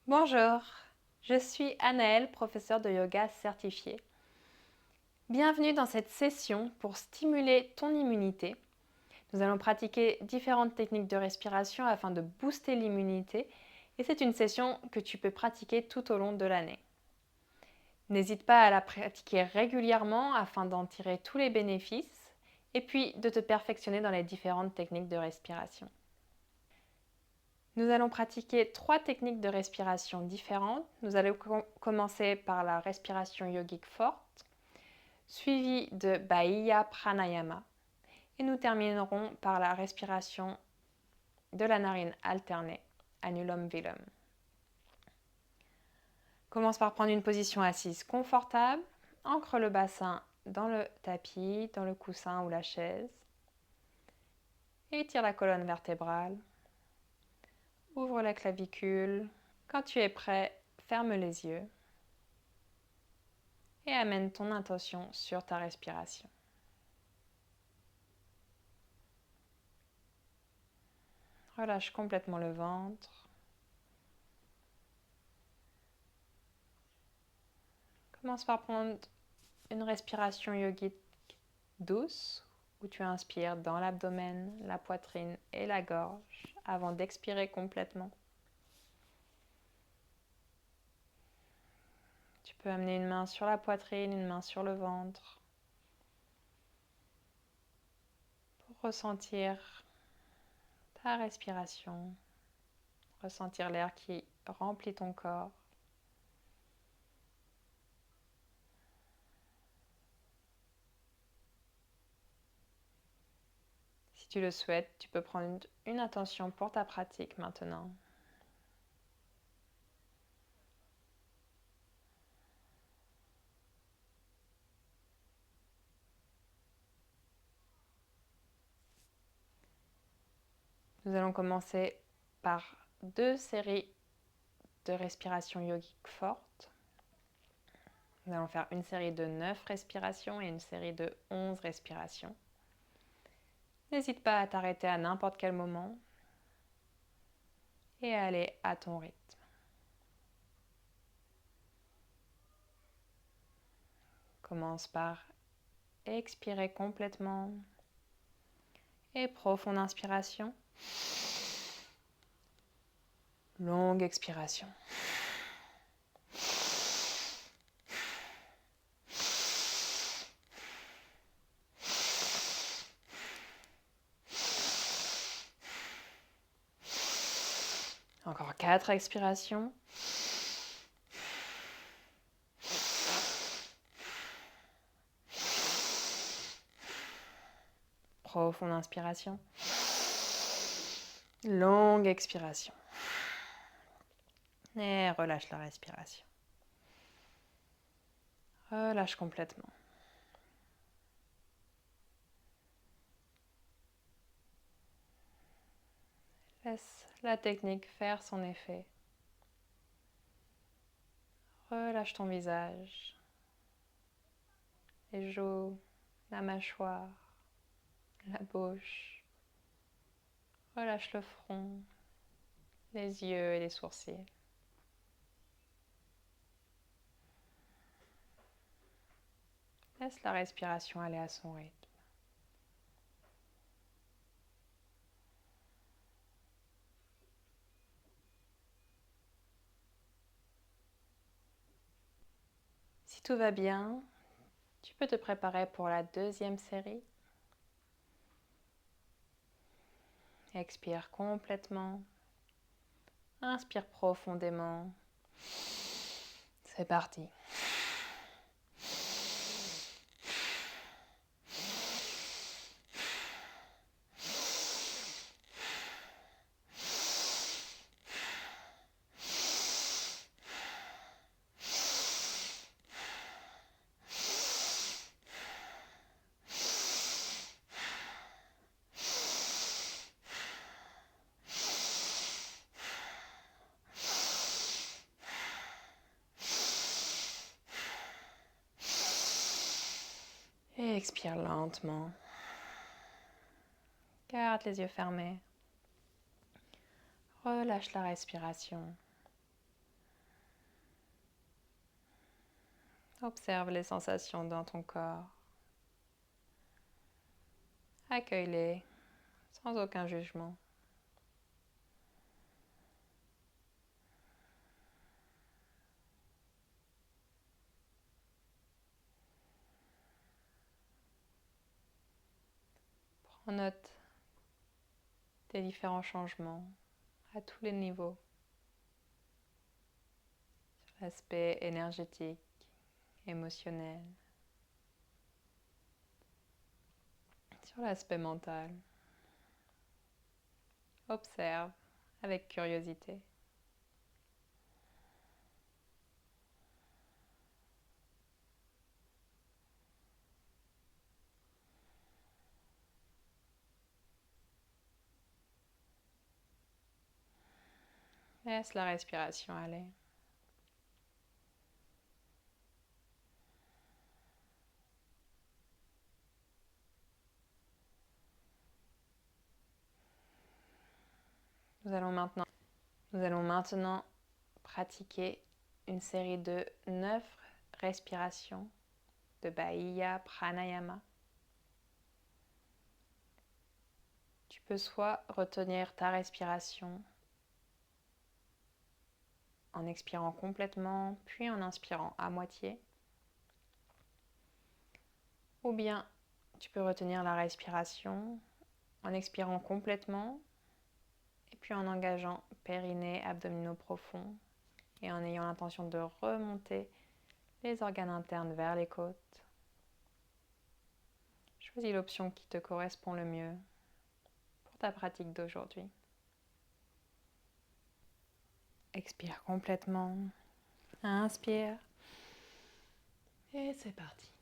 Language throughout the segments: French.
Bonjour, je suis Anaëlle, professeure de yoga certifiée. Bienvenue dans cette session pour stimuler ton immunité. Nous allons pratiquer différentes techniques de respiration afin de booster l'immunité et c'est une session que tu peux pratiquer tout au long de l'année. N'hésite pas à la pratiquer régulièrement afin d'en tirer tous les bénéfices et puis de te perfectionner dans les différentes techniques de respiration. Nous allons pratiquer 3 techniques de respiration différentes. Nous allons commencer par la respiration yogique forte, suivie de Bahiya Pranayama. Et nous terminerons par la respiration de la narine alternée, Anulom Vilom. Commence par prendre une position assise confortable. Ancre le bassin dans le tapis, dans le coussin ou la chaise. Étire la colonne vertébrale. Ouvre la clavicule. Quand tu es prêt, ferme les yeux. Et amène ton intention sur ta respiration. Relâche complètement le ventre. Commence par prendre une respiration yogique douce où tu inspires dans l'abdomen, la poitrine et la gorge avant d'expirer complètement. Tu peux amener une main sur la poitrine, une main sur le ventre pour ressentir ta respiration, ressentir l'air qui remplit ton corps. Si tu le souhaites, tu peux prendre une intention pour ta pratique maintenant. Nous allons commencer par 2 séries de respiration yogique forte. Nous allons faire une série de 9 respirations et une série de 11 respirations. N'hésite pas à t'arrêter à n'importe quel moment et à aller à ton rythme. Commence par expirer complètement et profonde inspiration. Longue expiration. Encore 4 expirations. Profonde inspiration. Longue expiration. Et relâche la respiration. Relâche complètement. Laisse la technique faire son effet. Relâche ton visage, les joues, la mâchoire, la bouche. Relâche le front, les yeux et les sourcils. Laisse la respiration aller à son rythme. Si tout va bien, tu peux te préparer pour la 2e série. Expire complètement. Inspire profondément. C'est parti. Et expire lentement. Garde les yeux fermés. Relâche la respiration. Observe les sensations dans ton corps. Accueille-les sans aucun jugement. Prends note des différents changements à tous les niveaux. Sur l'aspect énergétique, émotionnel, sur l'aspect mental. Observe avec curiosité. Laisse la respiration aller. Nous allons maintenant pratiquer une série de 9 respirations de Bahiya Pranayama. Tu peux soit retenir ta respiration en expirant complètement, puis en inspirant à moitié. Ou bien tu peux retenir la respiration en expirant complètement et puis en engageant périnée, abdominaux profonds et en ayant l'intention de remonter les organes internes vers les côtes. Choisis l'option qui te correspond le mieux pour ta pratique d'aujourd'hui. Expire complètement. Inspire. Et c'est parti.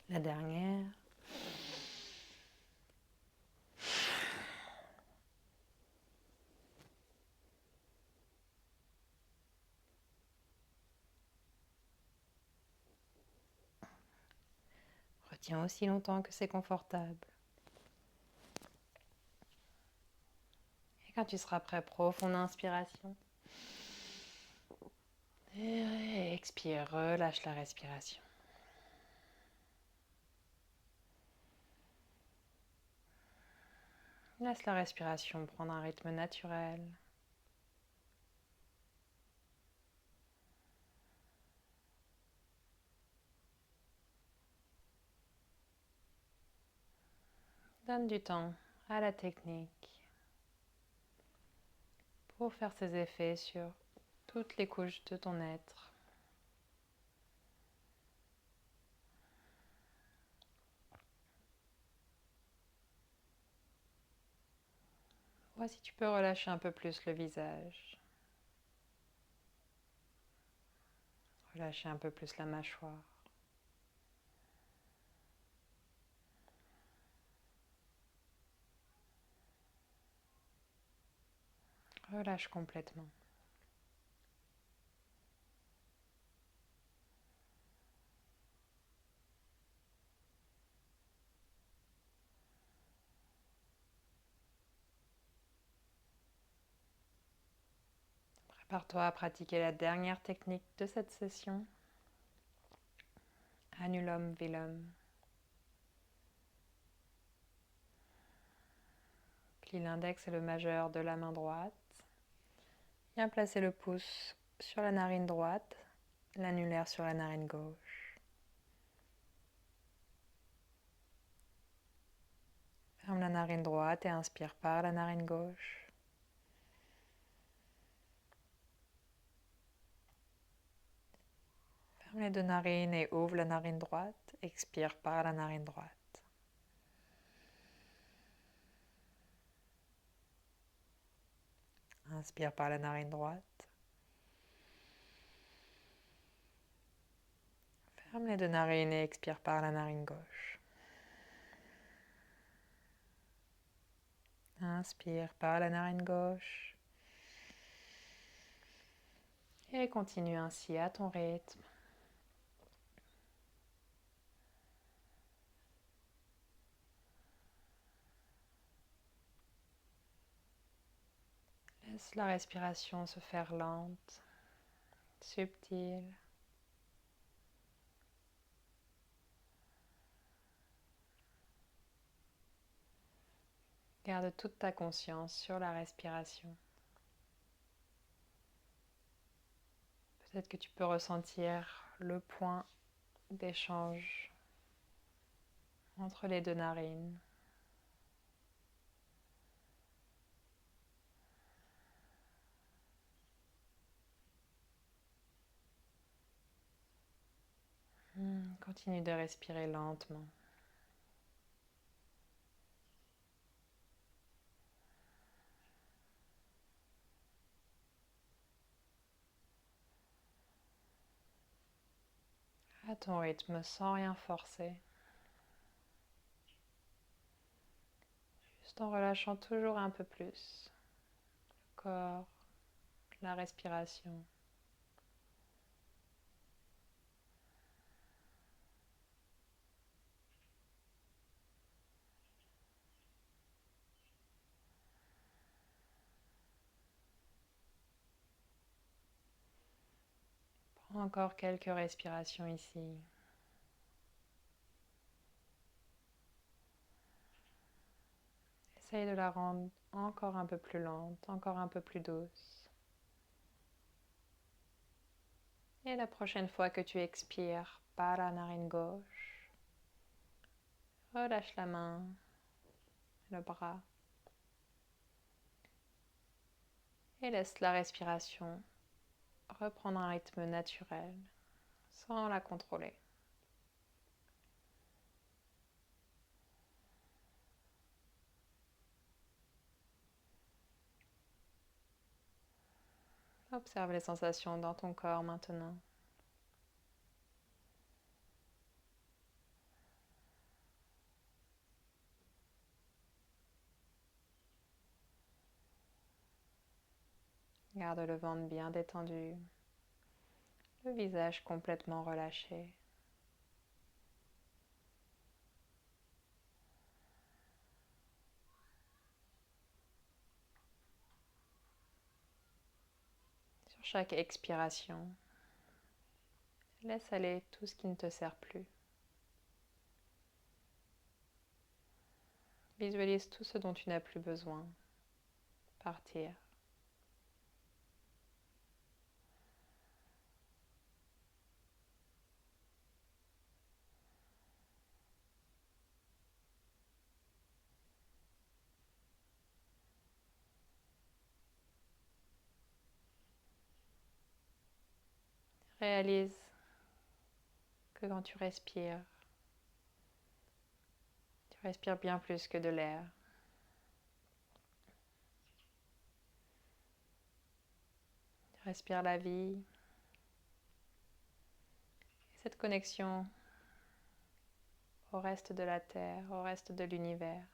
La dernière. Retiens aussi longtemps que c'est confortable. Et quand tu seras prêt, profonde inspiration. Et expire, relâche la respiration. Laisse la respiration prendre un rythme naturel. Donne du temps à la technique pour faire ses effets sur toutes les couches de ton être. Vois si tu peux relâcher un peu plus le visage. Relâcher un peu plus la mâchoire. Relâche complètement. Prépare-toi à pratiquer la dernière technique de cette session, Anulom Vilom. Plie l'index et le majeur de la main droite. Viens placer le pouce sur la narine droite, l'annulaire sur la narine gauche. Ferme la narine droite et inspire par la narine gauche. Ferme les deux narines et ouvre la narine droite. Expire par la narine droite. Inspire par la narine droite. Ferme les deux narines et expire par la narine gauche. Inspire par la narine gauche. Et continue ainsi à ton rythme. Laisse la respiration se faire lente, subtile. Garde toute ta conscience sur la respiration. Peut-être que tu peux ressentir le point d'échange entre les deux narines. Continue de respirer lentement. À ton rythme, sans rien forcer. Juste en relâchant toujours un peu plus le corps, la respiration. Prends encore quelques respirations ici. Essaye de la rendre encore un peu plus lente, encore un peu plus douce. Et la prochaine fois que tu expires par la narine gauche, relâche la main, le bras et laisse la respiration reprendre un rythme naturel sans la contrôler. Observe les sensations dans ton corps maintenant. Garde le ventre bien détendu, le visage complètement relâché. Sur chaque expiration, laisse aller tout ce qui ne te sert plus. Visualise tout ce dont tu n'as plus besoin partir. Réalise que quand tu respires bien plus que de l'air. Tu respires la vie et cette connexion au reste de la Terre, au reste de l'univers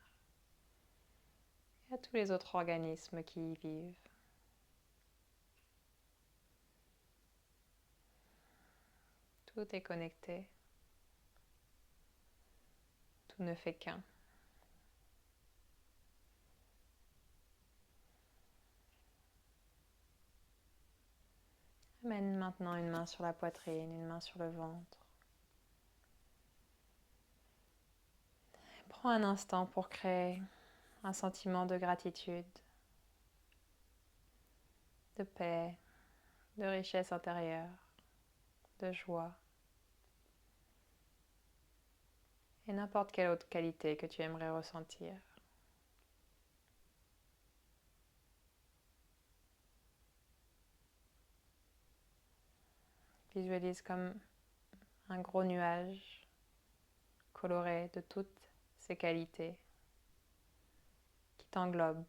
et à tous les autres organismes qui y vivent. Tout est connecté. Tout ne fait qu'un. Mène maintenant une main sur la poitrine, une main sur le ventre. Prends un instant pour créer un sentiment de gratitude, de paix, de richesse intérieure, de joie et n'importe quelle autre qualité que tu aimerais ressentir. Visualise comme un gros nuage coloré de toutes ces qualités qui t'englobent,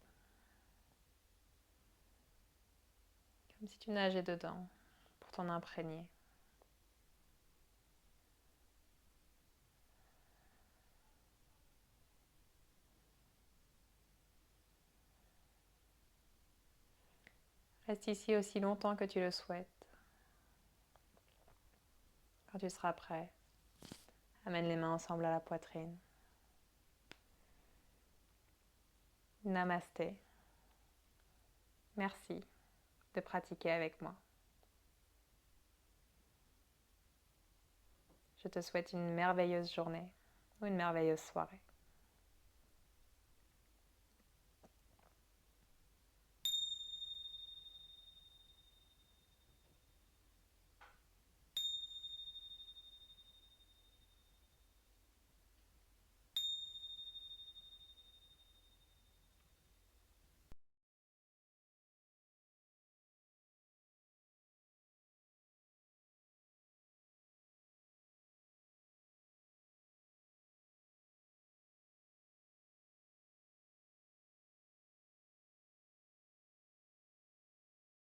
comme si tu nageais dedans pour t'en imprégner. Reste ici aussi longtemps que tu le souhaites. Quand tu seras prêt, amène les mains ensemble à la poitrine. Namasté. Merci de pratiquer avec moi. Je te souhaite une merveilleuse journée ou une merveilleuse soirée.